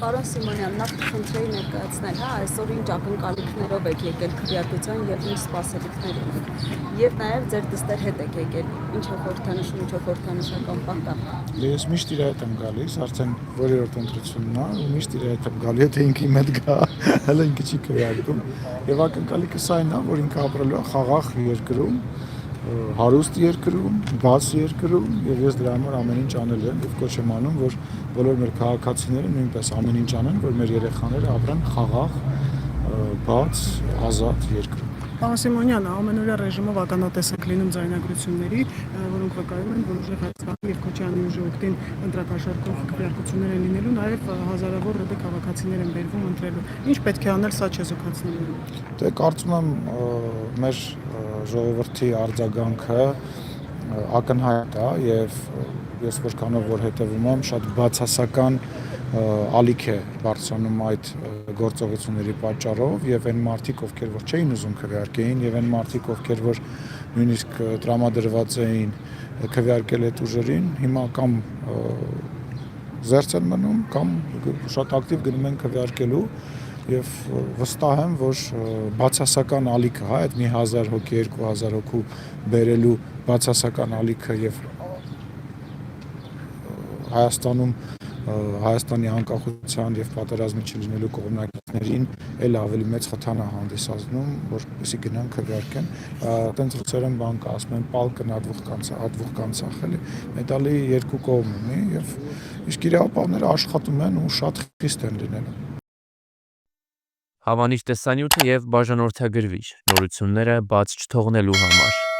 Պարոն Սիմոնյան, նախ կխնդրեի ներկայացնել, այսօր ինչ ակնկալիքներով եք եկել քվեարկության եւ ինչ սպասելիքներ ունեք։ Եվ նաեւ ձեր դստեր հետ եք եկել, ինչ խորհրդանշում, ինչ խորհրդանշական պահ կա։ Ես միշտ իր հետ եմ գալիս, արդեն որերորդ ընտրությունն է, ու միշտ իր հետ եմ գալի, եթե ինքը իմ հետ գա, հələ ինքը չի քվեարկում։ Եվ ակնկալիքս այն է, որ ինքը ապրելու է խաղաղ երկրում, հարուստ երկրում, բաց երկրում, եւ ես դրա համար ամեն ինչ անել եմ եւ կոչ եմ անում, որ բոլոր մեր քաղաքացիները նույնպես ամեն ինչ անեն, որ մեր երեխաները ապրեն խաղաղ, բաց, ազատ երկրում։ Պարոն Սիմոնյան, ամենօրյա ռեժիմով ականատես եք լինում ձայնագրությունների, որոնք վկայում են, որ ուժեղ Հայաստանի եւ Քոչարյանի ուժի օգտին ընտրակաշառքով քվեարկություններ են լինելու, նաեւ հազարավոր ՌԴ քաղաքացիներ են բերվում ընտրելու։ Ինչ պետք է անել սա չեզոքացնելու։ Դե կարծում եմ մեր ժողովրդի արձագանքը ակնհայտ է եւ ես որքանով որ հետևում եմ, շատ բացասական ալիք է բարձրանում այդ գործողությունների պատճառով եւ այն մարդիկ, ովքեր որ չէին ուզում քվեարկեին եւ այն մարդիկ, ովքեր որ նույնիսկ տրամադրված էին քվեարկել այդ ուժերին, հիմա կամ զերծ են մնում կամ շատ ակտիվ գնում են քվեարկելու եւ վստահ եմ, որ բացասական ալիքը, այդ մի 1000 հոգի, 2000 հոգու բերելու բացասական ալիքը եւ Հայաստանի անկախության եւ պատերազմի չլինելու կողմնակիցներին էլ ավելի մեծ խթան է հանդիսացնում, որպեսզի գնան քվեարկեն։ Այտենց ռուսերեն բան կա, ասում են «Պալկն ադվուխ էլի», մեդալի երկու կողմ ունի եւ իսկ իրավապահները աշխատում են ու շատ խիստ են լինելու։ Հավանիչ տեսանյութը եւ բաժանորդագրվիչ նորությունները բաց չթողնելու համար։